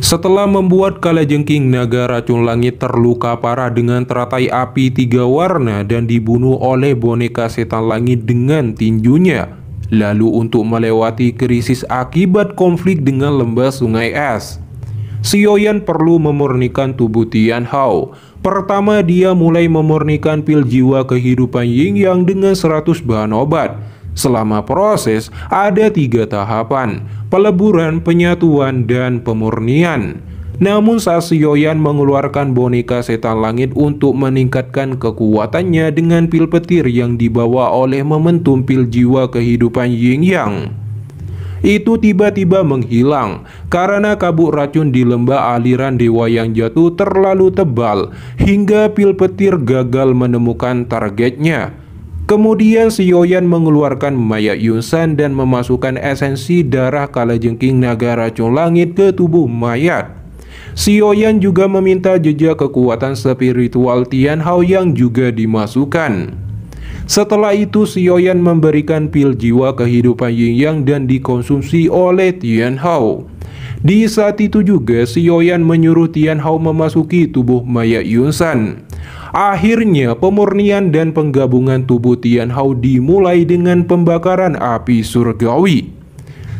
Setelah membuat kalajengking naga racun langit terluka parah dengan teratai api 3 warna dan dibunuh oleh boneka setan langit dengan tinjunya. Lalu untuk melewati krisis akibat konflik dengan lembah sungai es, Xiaoyan perlu memurnikan tubuh Tian Hao. Pertama, dia mulai memurnikan pil jiwa kehidupan Yin Yang dengan 100 bahan obat. Selama proses, ada 3 tahapan: peleburan, penyatuan, dan pemurnian. Namun saat Xiaoyan mengeluarkan boneka setan langit untuk meningkatkan kekuatannya dengan pil petir yang dibawa oleh momentum pil jiwa kehidupan Yin Yang, itu tiba-tiba menghilang karena kabut racun di lembah aliran dewa yang jatuh terlalu tebal hingga pil petir gagal menemukan targetnya. Kemudian Xiaoyan mengeluarkan mayat Yunsan dan memasukkan esensi darah kalajengking naga racun langit ke tubuh mayat. Xiaoyan juga meminta jejak kekuatan spiritual Tian Hao yang juga dimasukkan. Setelah itu Xiaoyan memberikan pil jiwa kehidupan Yin Yang dan dikonsumsi oleh Tian Hao. Di saat itu juga Xiaoyan menyuruh Tian Hao memasuki tubuh mayat Yunsan. Akhirnya pemurnian dan penggabungan tubuh Tian Hao dimulai dengan pembakaran api surgawi.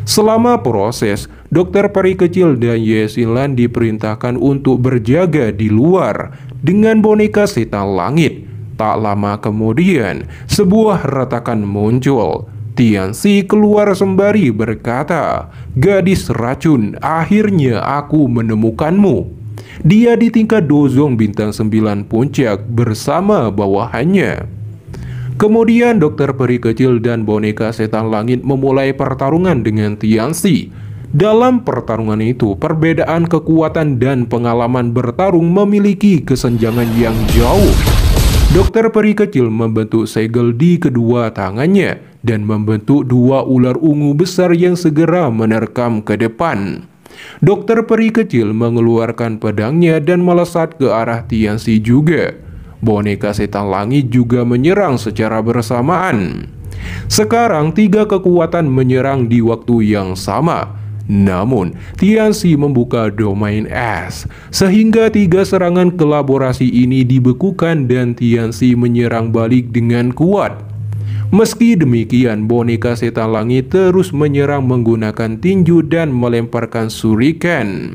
Selama proses, dokter peri kecil dan Ye Xinlan diperintahkan untuk berjaga di luar dengan boneka setan langit. Tak lama kemudian, sebuah retakan muncul. Tianxi keluar sembari berkata, "Gadis racun, akhirnya aku menemukanmu." Dia di tingkat Dozong bintang 9 puncak bersama bawahannya. Kemudian dokter peri kecil dan boneka setan langit memulai pertarungan dengan Tianxi. Dalam pertarungan itu, perbedaan kekuatan dan pengalaman bertarung memiliki kesenjangan yang jauh. Dokter peri kecil membentuk segel di kedua tangannya dan membentuk 2 ular ungu besar yang segera menerkam ke depan. Dokter peri kecil mengeluarkan pedangnya dan melesat ke arah Tianxi juga. Boneka setan langit juga menyerang secara bersamaan. Sekarang 3 kekuatan menyerang di waktu yang sama. Namun, Tianxi membuka domain es, sehingga 3 serangan kolaborasi ini dibekukan dan Tianxi menyerang balik dengan kuat. Meski demikian, boneka setan langit terus menyerang menggunakan tinju dan melemparkan shuriken.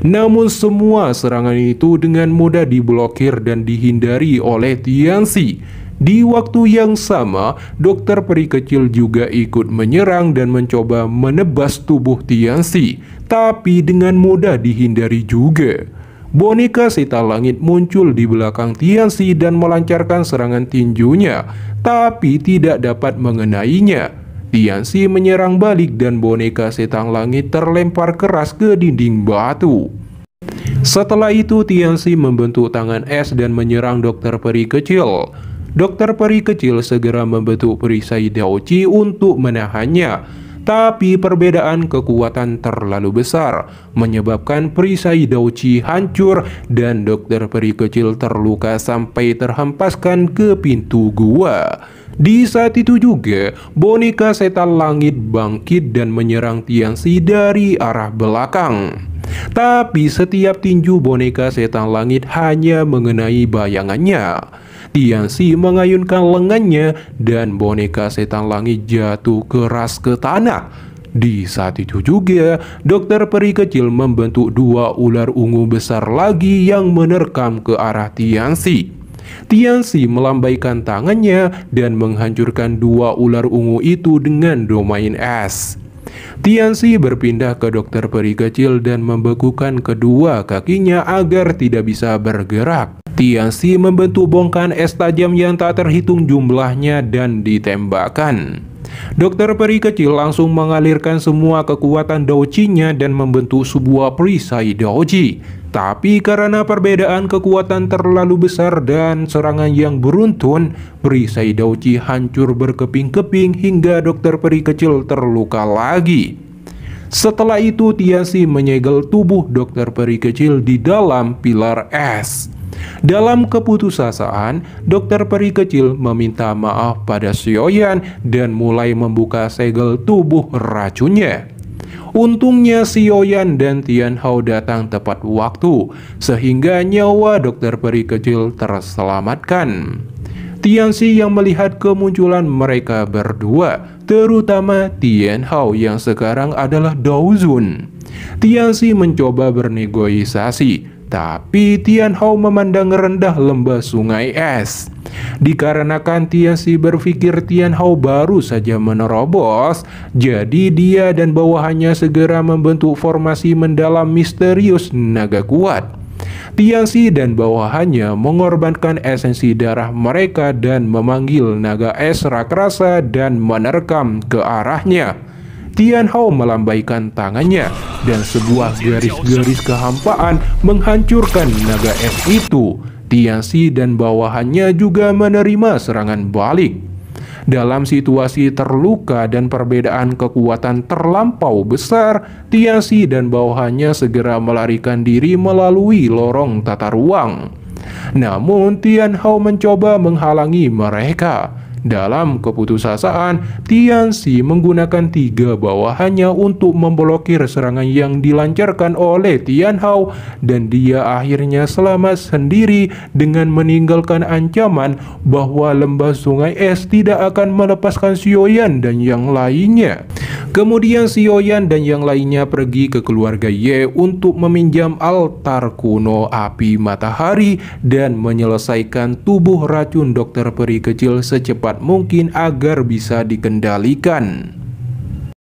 Namun semua serangan itu dengan mudah diblokir dan dihindari oleh Tianxi. Di waktu yang sama, dokter peri kecil juga ikut menyerang dan mencoba menebas tubuh Tianxi, tapi dengan mudah dihindari juga. Boneka setan langit muncul di belakang Tianxi dan melancarkan serangan tinjunya, tapi tidak dapat mengenainya. Tianxi menyerang balik dan boneka setan langit terlempar keras ke dinding batu. Setelah itu Tianxi membentuk tangan es dan menyerang dokter peri kecil. Dokter peri kecil segera membentuk perisai Daoqi untuk menahannya. Tapi perbedaan kekuatan terlalu besar menyebabkan perisai Daoqi hancur dan dokter peri kecil terluka sampai terhempaskan ke pintu gua. Di saat itu juga boneka setan langit bangkit dan menyerang Tianxi dari arah belakang. Tapi setiap tinju boneka setan langit hanya mengenai bayangannya. Tianxi mengayunkan lengannya dan boneka setan langit jatuh keras ke tanah. Di saat itu juga, dokter peri kecil membentuk 2 ular ungu besar lagi yang menerkam ke arah Tianxi. Tianxi melambaikan tangannya dan menghancurkan 2 ular ungu itu dengan domain es. Tianxi berpindah ke dokter peri kecil dan membekukan kedua kakinya agar tidak bisa bergerak. Tianxi membentuk bongkahan es tajam yang tak terhitung jumlahnya dan ditembakkan. Dokter peri kecil langsung mengalirkan semua kekuatan Daoqi-nya dan membentuk sebuah perisai Daoqi. Tapi karena perbedaan kekuatan terlalu besar dan serangan yang beruntun, perisai Daoqi hancur berkeping-keping hingga dokter peri kecil terluka lagi. Setelah itu Tianxi menyegel tubuh dokter peri kecil di dalam pilar es. Dalam keputusasaan, dokter peri kecil meminta maaf pada Xiaoyan dan mulai membuka segel tubuh racunnya. Untungnya Xiaoyan dan Tian Hao datang tepat waktu, sehingga nyawa dokter peri kecil terselamatkan. Tianxi yang melihat kemunculan mereka berdua, terutama Tian Hao yang sekarang adalah Daozun. Tianxi mencoba bernegosiasi, tapi Tian Hao memandang rendah lembah sungai es. Dikarenakan Tianxi berpikir Tian Hao baru saja menerobos, jadi dia dan bawahannya segera membentuk formasi mendalam misterius naga kuat. Tianxi dan bawahannya mengorbankan esensi darah mereka dan memanggil naga es raksasa dan menerkam ke arahnya. Tian Hao melambaikan tangannya dan sebuah garis-garis kehampaan menghancurkan naga es itu. Tianxi dan bawahannya juga menerima serangan balik. Dalam situasi terluka dan perbedaan kekuatan terlampau besar, Tianxi dan bawahannya segera melarikan diri melalui lorong tata ruang. Namun Tian Hao mencoba menghalangi mereka. Dalam keputusasaan, Tianxi menggunakan 3 bawahannya untuk memblokir serangan yang dilancarkan oleh Tian Hao, dan dia akhirnya selamat sendiri dengan meninggalkan ancaman bahwa lembah sungai es tidak akan melepaskan Xiaoyan dan yang lainnya. Kemudian Xiaoyan dan yang lainnya pergi ke keluarga Ye untuk meminjam altar kuno api matahari dan menyelesaikan tubuh racun dokter peri kecil secepat mungkin agar bisa dikendalikan.